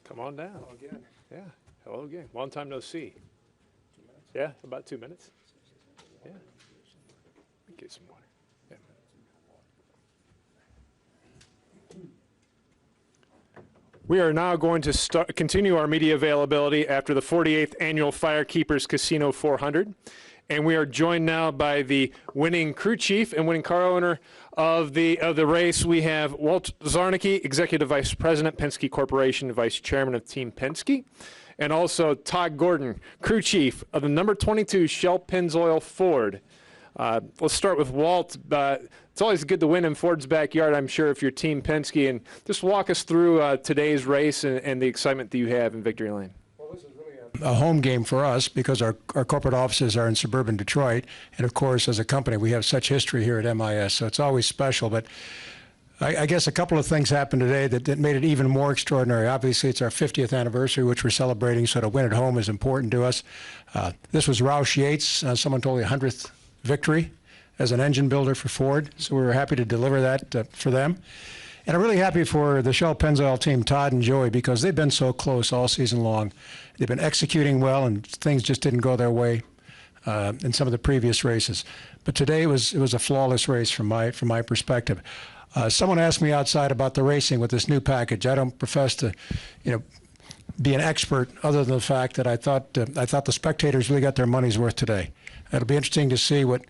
Come on down. Hello again. Yeah. Hello again. Long time no see. 2 minutes? Yeah, about 2 minutes. Yeah. Let me get some water. Yeah. We are now going to continue our media availability after the 48th Annual Firekeepers Casino 400. And we are joined now by the winning crew chief and winning car owner of the race. We have Walt Czarnecki, Executive Vice President, Penske Corporation, Vice Chairman of Team Penske. And also Todd Gordon, crew chief of the number 22 Shell Pennzoil Ford. Let's start with Walt. It's always good to win in Ford's backyard, I'm sure, if you're Team Penske. And just walk us through today's race and the excitement that you have in Victory Lane. Well, this is really a home game for us because our corporate offices are in suburban Detroit. And, of course, as a company, we have such history here at MIS, so it's always special. But I guess a couple of things happened today that made it even more extraordinary. Obviously, it's our 50th anniversary, which we're celebrating, so to win at home is important to us. This was Roush Yates, someone told me 100th victory as an engine builder for Ford, so we were happy to deliver that for them. And I'm really happy for the Shell Pennzoil team, Todd and Joey, because they've been so close all season long. They've been executing well, and things just didn't go their way in some of the previous races. But today it was a flawless race from my perspective. Someone asked me outside about the racing with this new package. I don't profess to, be an expert other than the fact that I thought the spectators really got their money's worth today. It'll be interesting to see what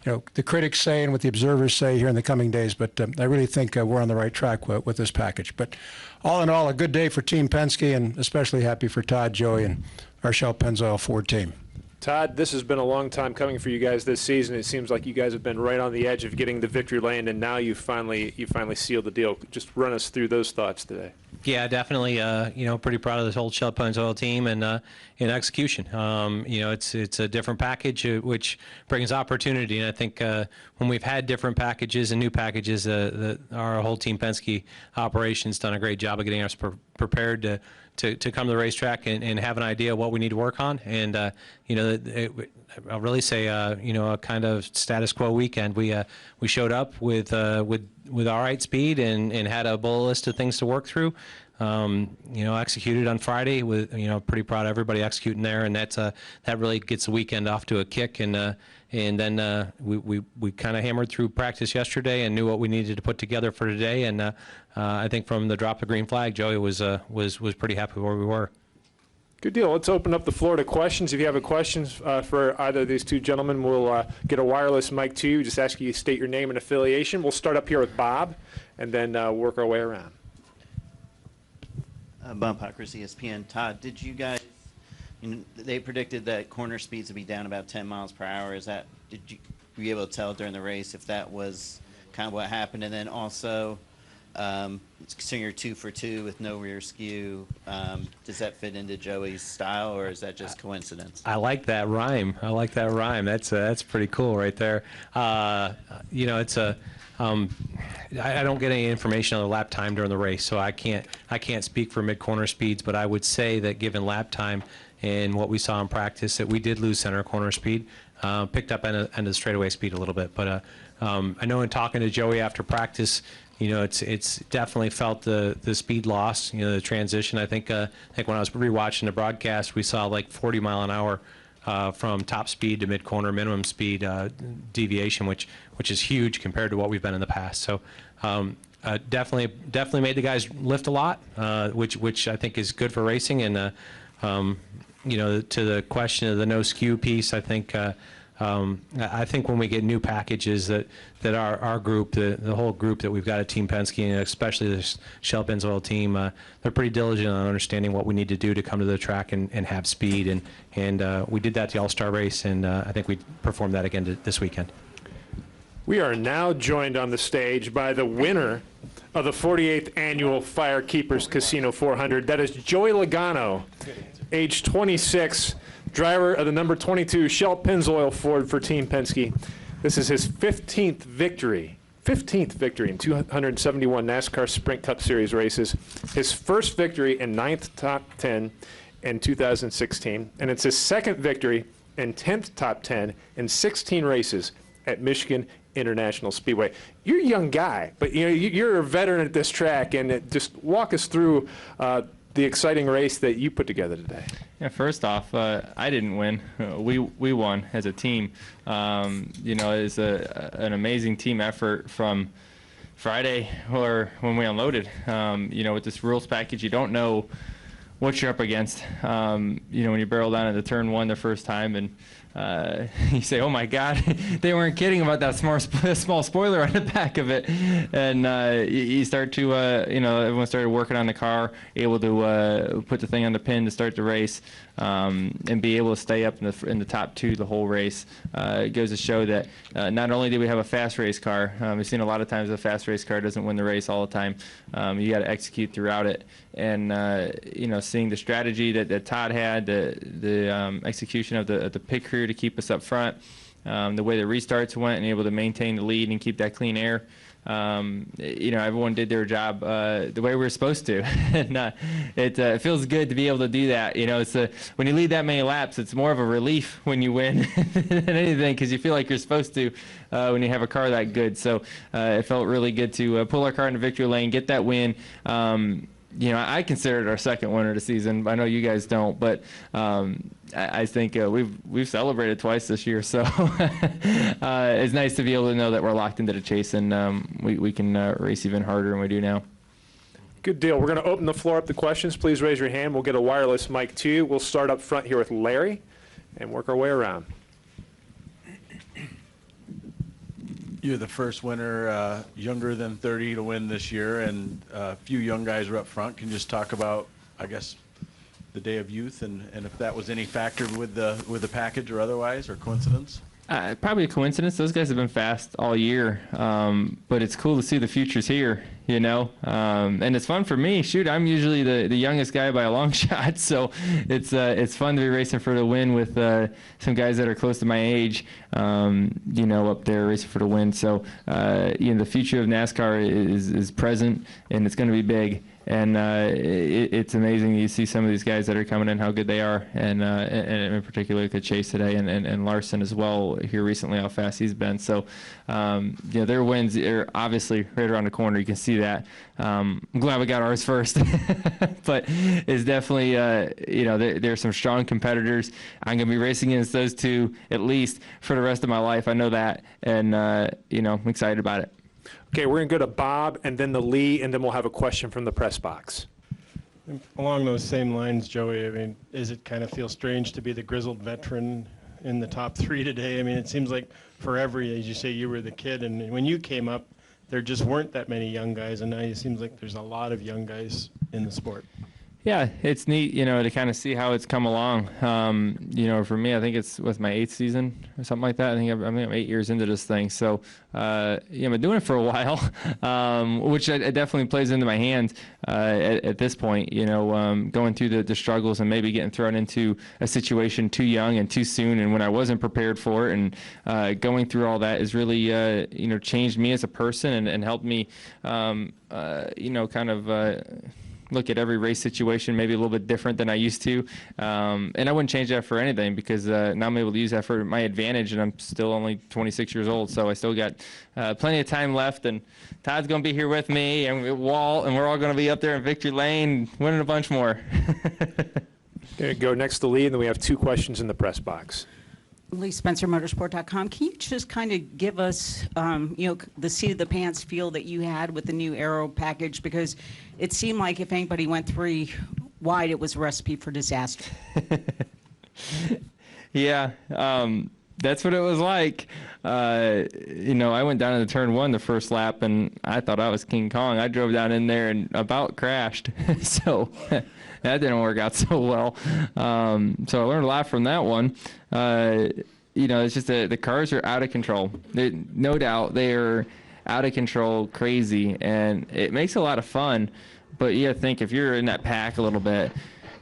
the critics say and what the observers say here in the coming days. But I really think we're on the right track with this package. But all in all, a good day for Team Penske, and especially happy for Todd, Joey, and our Shell Pennzoil Ford team. Todd, this has been a long time coming for you guys this season. It seems like you guys have been right on the edge of getting the victory lane, and now you finally sealed the deal. Just run us through those thoughts today. Yeah, definitely. Pretty proud of this whole Shell Pennzoil team and in execution. It's a different package which brings opportunity, and I think when we've had different packages and new packages, our whole Team Penske operation's done a great job of getting us prepared to come to the racetrack and have an idea of what we need to work on. And I'll really say a kind of status quo weekend. We showed up with all right speed and had a bullet list of things to work through. Executed on Friday with pretty proud of everybody executing there, and that really gets the weekend off to a kick. And then we kind of hammered through practice yesterday and knew what we needed to put together for today. And I think from the drop of green flag, Joey was pretty happy where we were. Good deal. Let's open up the floor to questions. If you have a question for either of these two gentlemen, we'll get a wireless mic to you. Just ask you to state your name and affiliation. We'll start up here with Bob and then work our way around. Bob Pockers, ESPN. Todd, did you guys, they predicted that corner speeds would be down about 10 miles per hour. Were you able to tell during the race if that was kind of what happened? And then also, considering you're 2 for 2 with no rear skew, does that fit into Joey's style, or is that just coincidence? I like that rhyme. That's pretty cool right there. It's a I don't get any information on the lap time during the race, so I can't speak for mid-corner speeds, but I would say that given lap time and what we saw in practice, that we did lose center corner speed, picked up end of the straightaway speed a little bit. But I know in talking to Joey after practice, it's definitely felt the speed loss, the transition. I think when I was rewatching the broadcast, we saw like 40 mile an hour from top speed to mid-corner minimum speed deviation, which is huge compared to what we've been in the past. So definitely made the guys lift a lot, which I think is good for racing. And to the question of the no skew piece, I think when we get new packages that our group, the whole group that we've got at Team Penske, and especially the Shell Pennzoil team, they're pretty diligent on understanding what we need to do to come to the track and have speed. And we did that at the All-Star race, and I think we performed that again this weekend. We are now joined on the stage by the winner of the 48th Annual Firekeepers Casino 400. That is Joey Logano, age 26, driver of the number 22 Shell Pennzoil Ford for Team Penske. This is his 15th victory in 271 NASCAR Sprint Cup Series races. His first victory in 9th top 10 in 2016, and it's his second victory in 10th top 10 in 16 races at Michigan International Speedway. You're a young guy, but you're a veteran at this track, and just walk us through the exciting race that you put together today. Yeah, first off, I didn't win. We won as a team. It's an amazing team effort from Friday or when we unloaded. With this rules package, you don't know what you're up against. When you barrel down into turn one the first time and you say, oh my God, they weren't kidding about that small spoiler on the back of it. And you start to, everyone started working on the car, able to put the thing on the pin to start the race, and be able to stay up in the top two the whole race. It goes to show that not only do we have a fast race car, we've seen a lot of times a fast race car doesn't win the race all the time. You got to execute throughout it. And, seeing the strategy that Todd had, the execution of the pit crew to keep us up front, the way the restarts went and able to maintain the lead and keep that clean air. Everyone did their job the way we were supposed to. And it feels good to be able to do that. It's when you lead that many laps, it's more of a relief when you win than anything, because you feel like you're supposed to when you have a car that good. So it felt really good to pull our car into victory lane, get that win. I consider it our second win of the season. I know you guys don't, but I think we've celebrated twice this year, so it's nice to be able to know that we're locked into the chase and we can race even harder than we do now. Good deal. We're going to open the floor up to questions. Please raise your hand. We'll get a wireless mic to you. We'll start up front here with Larry and work our way around. You're the first winner, younger than 30, to win this year, and a few young guys are up front. Can you just talk about, I guess, the day of youth and if that was any factor with the package or otherwise, or coincidence? Probably a coincidence. Those guys have been fast all year, but it's cool to see the futures here, and it's fun for me. Shoot, I'm usually the youngest guy by a long shot, so it's fun to be racing for the win with some guys that are close to my age, up there racing for the win. So, the future of NASCAR is present, and it's going to be big. And it's amazing. You see some of these guys that are coming in, how good they are, and in particular the Chase today, and Larson as well here recently, how fast he's been. So, their wins are obviously right around the corner. You can see that. I'm glad we got ours first, but it's definitely, there's some strong competitors. I'm going to be racing against those two at least for the rest of my life. I know that, and I'm excited about it. Okay, we're going to go to Bob and then the Lee, and then we'll have a question from the press box. Along those same lines, Joey, I mean, does it kind of feel strange to be the grizzled veteran in the top three today? I mean, it seems like forever, as you say, you were the kid, and when you came up, there just weren't that many young guys, and now it seems like there's a lot of young guys in the sport. Yeah, it's neat, to kind of see how it's come along. For me, I think it's with my 8th season or something like that. I think I'm 8 years into this thing. So, I've been doing it for a while, which it definitely plays into my hands at this point, going through the struggles and maybe getting thrown into a situation too young and too soon, and when I wasn't prepared for it, and going through all that has really, changed me as a person and helped me, look at every race situation maybe a little bit different than I used to. And I wouldn't change that for anything, because now I'm able to use that for my advantage, and I'm still only 26 years old, so I still got plenty of time left, and Todd's going to be here with me, and Walt, and we're all going to be up there in victory lane winning a bunch more. There you go. Next to Lee, and then we have 2 questions in the press box. Lee, SpencerMotorsport.com. Can you just kind of give us, the seat of the pants feel that you had with the new aero package? Because it seemed like if anybody went 3 wide, it was a recipe for disaster. Yeah, that's what it was like. I went down into turn 1 the first lap, and I thought I was King Kong. I drove down in there and about crashed. So that didn't work out so well. So I learned a lot from that one. It's just the cars are out of control. No doubt they are out of control, crazy, and it makes a lot of fun. But you got to think, if you're in that pack a little bit,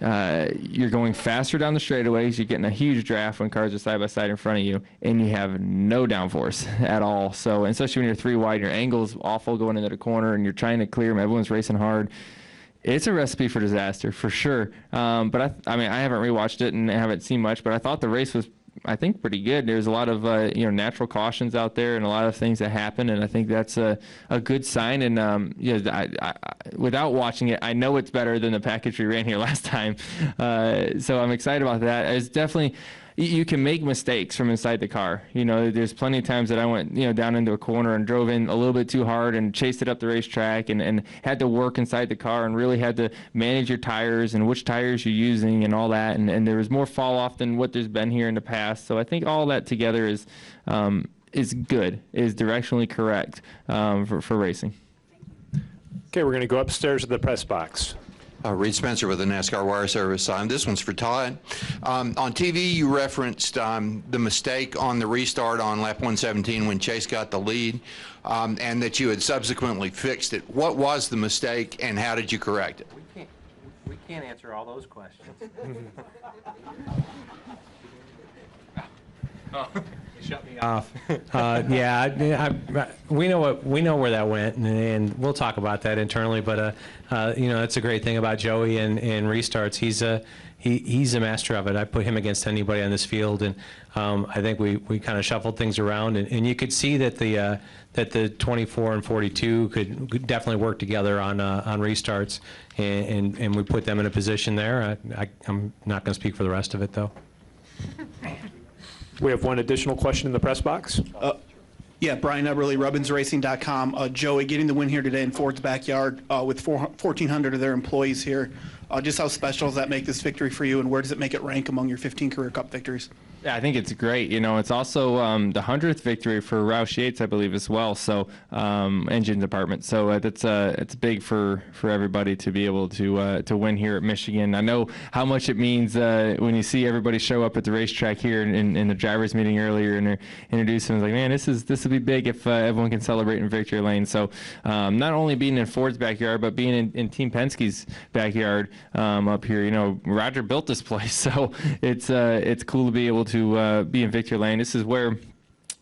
you're going faster down the straightaways, you're getting a huge draft when cars are side by side in front of you, and you have no downforce at all. So, especially when you're 3 wide, your angle's awful going into the corner, and you're trying to clear them, everyone's racing hard. It's a recipe for disaster, for sure. But I haven't rewatched it and haven't seen much, but I thought the race was I think, pretty good. There's a lot of natural cautions out there and a lot of things that happen, and I think that's a good sign. And I, without watching it, I know it's better than the package we ran here last time. So I'm excited about that. It's definitely. You can make mistakes from inside the car. There's plenty of times that I went, down into a corner and drove in a little bit too hard and chased it up the racetrack and had to work inside the car and really had to manage your tires and which tires you're using and all that. And there was more fall off than what there's been here in the past. So I think all that together is good, is directionally correct for racing. Okay, we're going to go upstairs to the press box. Reed Spencer with the NASCAR Wire Service. This one's for Todd. On TV, you referenced the mistake on the restart on lap 117 when Chase got the lead, and that you had subsequently fixed it. What was the mistake, and how did you correct it? We can't answer all those questions. Shut me off. We know where that went, and we'll talk about that internally. But that's a great thing about Joey and restarts. He's a master of it. I put him against anybody on this field, and I think we kind of shuffled things around, and you could see that the 24 and 42 could definitely work together on restarts, and we put them in a position there. I'm not going to speak for the rest of it, though. We have one additional question in the press box. Yeah, Brian Eberly, RubbinsRacing.com. Joey, getting the win here today in Ford's backyard with 1,400 of their employees here. Just how special does that make this victory for you, and where does it make it rank among your 15 career Cup victories? Yeah, I think it's great. It's also the 100th victory for Roush Yates, I believe, as well. So engine department. So it's big for everybody to be able to win here at Michigan. I know how much it means when you see everybody show up at the racetrack here in the drivers' meeting earlier, and they're introducing. It's like, man, this will be big if everyone can celebrate in victory lane. So not only being in Ford's backyard, but being in Team Penske's backyard up here. Roger built this place, so it's cool to be able to be in victory lane. This is where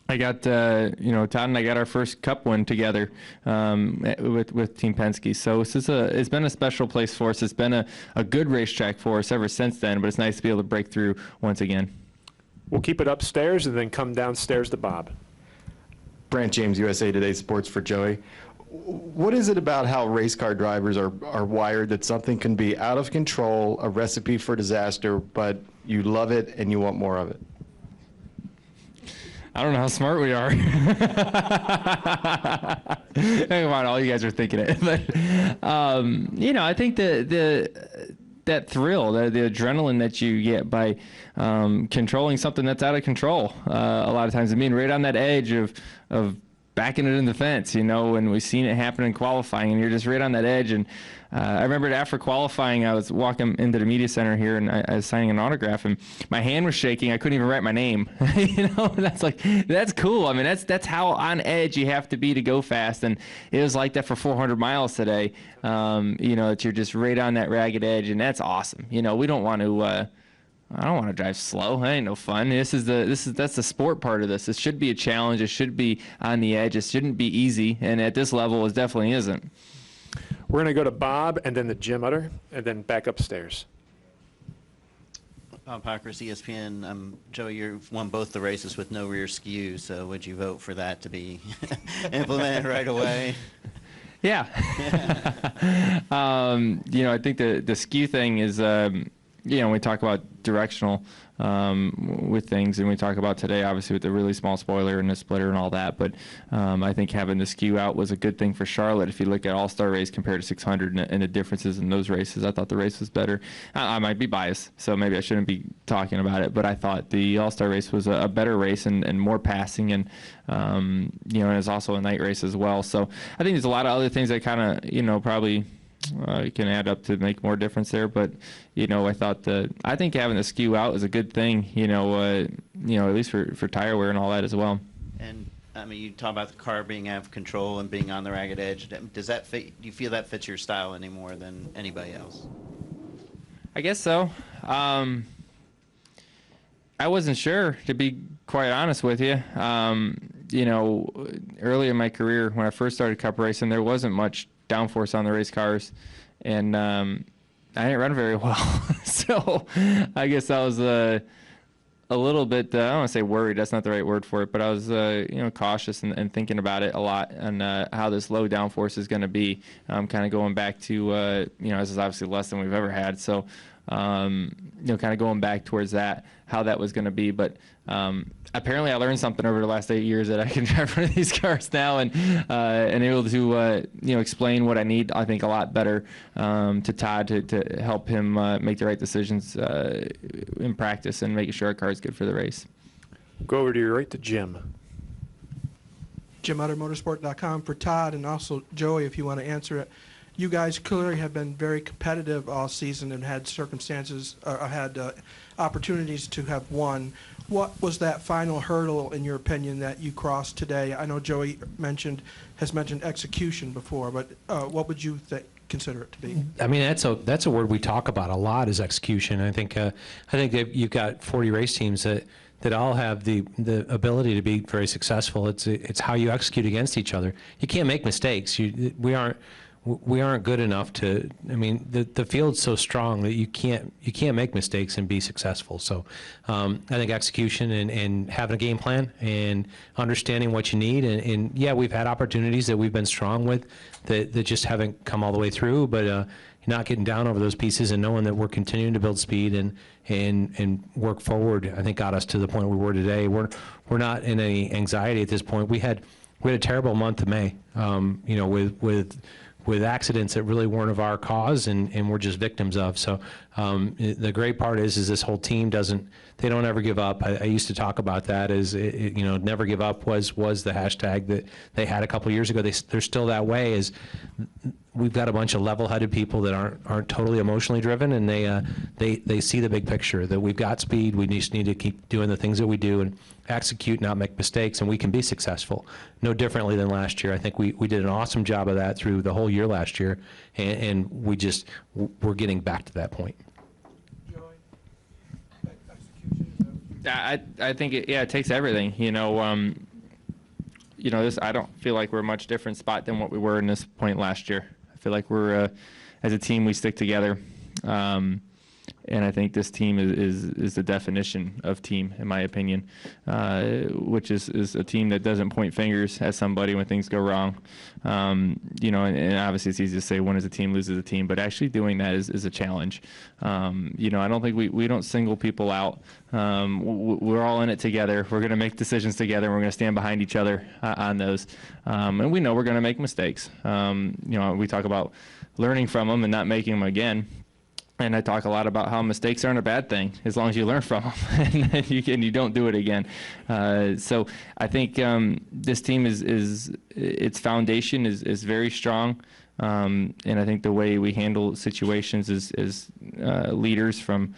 I got, Todd and I got our first Cup win together with Team Penske. So it's been a special place for us. It's been a good racetrack for us ever since then, but it's nice to be able to break through once again. We'll keep it upstairs and then come downstairs to Bob. Brant James, USA Today Sports for Joey. What is it about how race car drivers are wired that something can be out of control, a recipe for disaster, but you love it and you want more of it? I don't know how smart we are. Come on, all you guys are thinking it. But, I think that thrill, the adrenaline that you get by controlling something that's out of control, a lot of times, being right on that edge of backing it in the fence, and we've seen it happen in qualifying, and you're just right on that edge. And I remember after qualifying, I was walking into the media center here, and I was signing an autograph, and my hand was shaking. I couldn't even write my name. That's cool. I mean, that's how on edge you have to be to go fast, and it was like that for 400 miles today. That you're just right on that ragged edge, and that's awesome. We don't want to. I don't want to drive slow. That ain't no fun. That's the sport part of this. It should be a challenge. It should be on the edge. It shouldn't be easy. And at this level, it definitely isn't. We're going to go to Bob and then the Jim Utter and then back upstairs. Bob Pockers, ESPN. Joey, you've won both the races with no rear skew, so would you vote for that to be implemented right away? Yeah. I think the skew thing is, we talk about directional with things, and we talk about today, obviously, with the really small spoiler and the splitter and all that. But I think having the skew out was a good thing for Charlotte. If you look at All-Star race compared to 600 and the differences in those races, I thought the race was better. I might be biased, so maybe I shouldn't be talking about it, but I thought the All-Star race was a better race and more passing, and and it's also a night race as well. So I think there's a lot of other things that kind of, probably can add up to make more difference there, but I think having the skew out is a good thing, at least for tire wear and all that as well. And I mean, you talk about the car being out of control and being on the ragged edge. Does that fit? Do you feel that fits your style any more than anybody else? I guess so. I wasn't sure, to be quite honest with you. Early in my career, when I first started Cup racing, there wasn't much downforce on the race cars, and I didn't run very well. So I guess that was a little bit, I don't want to say worried, that's not the right word for it, but I was, cautious and thinking about it a lot and how this low downforce is going to be, kind of going back to, this is obviously less than we've ever had. So, kind of going back towards that, how that was going to be. But apparently I learned something over the last 8 years that I can drive one of these cars now and able to, explain what I need, I think, a lot better to Todd to help him make the right decisions in practice and making sure our car is good for the race. Go over to your right to Jim. Jim Utter, motorsport.com, for Todd and also Joey, if you want to answer it. You guys clearly have been very competitive all season and had opportunities to have won. What was that final hurdle, in your opinion, that you crossed today? I know Joey has mentioned execution before, but what would you consider it to be? I mean, that's a word we talk about a lot, is execution. I think that you've got 40 race teams that all have the ability to be very successful. It's how you execute against each other. You can't make mistakes. We aren't good enough to. I mean, the field's so strong that you can't make mistakes and be successful. So I think execution and having a game plan and understanding what you need. And yeah, we've had opportunities that we've been strong with that just haven't come all the way through. But not getting down over those pieces and knowing that we're continuing to build speed and work forward, I think got us to the point we were today. We're not in any anxiety at this point. We had a terrible month of May. With accidents that really weren't of our cause and we're just victims of. So the great part is this whole team they don't ever give up. I used to talk about that as, never give up was the hashtag that they had a couple of years ago. They're still that way. Is we've got a bunch of level-headed people that aren't totally emotionally driven, and they see the big picture, that we've got speed. We just need to keep doing the things that we do and execute, not make mistakes, and we can be successful. No differently than last year. I think we did an awesome job of that through the whole year last year, and we're getting back to that point. I think it takes everything. This, I don't feel like we're a much different spot than what we were in this point last year. I feel like we're, as a team, we stick together. And I think this team is the definition of team, in my opinion, which is a team that doesn't point fingers at somebody when things go wrong. And obviously it's easy to say when is a team loses a team, but actually doing that is a challenge. I don't think we don't single people out. We're all in it together. We're going to make decisions together, and we're going to stand behind each other on those. And we know we're going to make mistakes. We talk about learning from them and not making them again. And I talk a lot about how mistakes aren't a bad thing as long as you learn from them and you don't do it again. So I think this team its foundation is very strong. And I think the way we handle situations as leaders from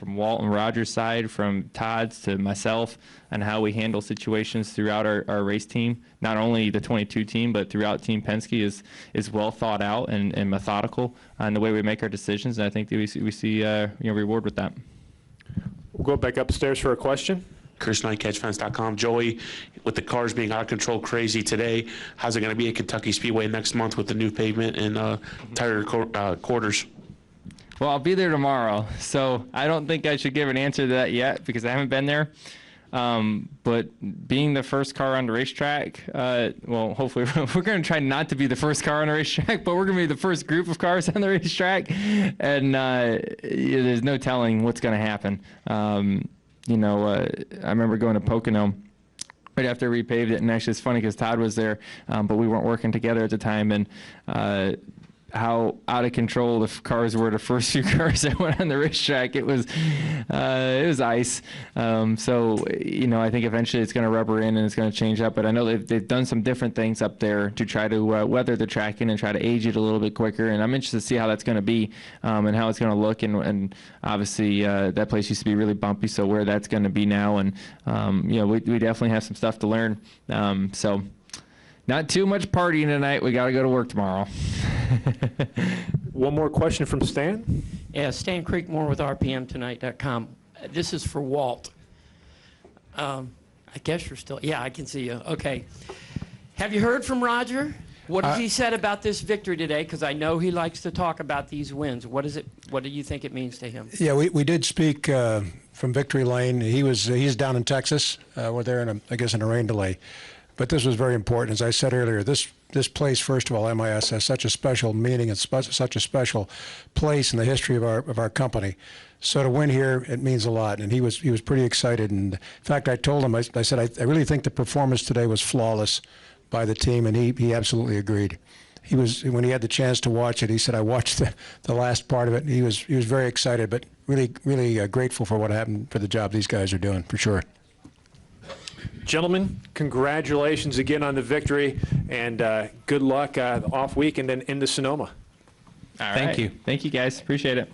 Walt and Roger's side, from Todd's to myself, and how we handle situations throughout our race team, not only the 22 team, but throughout Team Penske is well thought out and methodical in the way we make our decisions. And I think that we see reward with that. We'll go back upstairs for a question. Chris Knight, CatchFence.com. Joey, with the cars being out of control crazy today, how's it going to be at Kentucky Speedway next month with the new pavement and tighter quarters? Well, I'll be there tomorrow, so I don't think I should give an answer to that yet because I haven't been there. But being the first car on the racetrack, well, hopefully we're going to try not to be the first car on the racetrack, but we're going to be the first group of cars on the racetrack, and there's no telling what's going to happen. I remember going to Pocono right after we repaved it, and actually it's funny because Todd was there, but we weren't working together at the time, and how out of control the cars were. The first few cars that went on the racetrack, it was ice. So I think eventually it's going to rubber in and it's going to change up. But I know they've done some different things up there to try to weather the track in and try to age it a little bit quicker. And I'm interested to see how that's going to be and how it's going to look. And obviously that place used to be really bumpy, so where that's going to be now. And we definitely have some stuff to learn. So. Not too much partying tonight. We got to go to work tomorrow. One more question from Stan. Yeah, Stan Creekmore with RPMTonight.com. This is for Walt. I guess you're still, yeah, I can see you. Okay. Have you heard from Roger? What has he said about this victory today? Because I know he likes to talk about these wins. What do you think it means to him? Yeah, we did speak from Victory Lane. He's down in Texas. We're there I guess in a rain delay. But this was very important. As I said earlier, this place, first of all, MIS, has such a special meaning and such a special place in the history of our company. So to win here, it means a lot. And he was pretty excited. And in fact, I told him, I said, I really think the performance today was flawless by the team, and he absolutely agreed. When he had the chance to watch it, he said, I watched the last part of it. He was very excited, but really grateful for what happened, for the job these guys are doing, for sure. Gentlemen, congratulations again on the victory, and good luck off week and then into Sonoma. All Thank right. you. Thank you, guys. Appreciate it.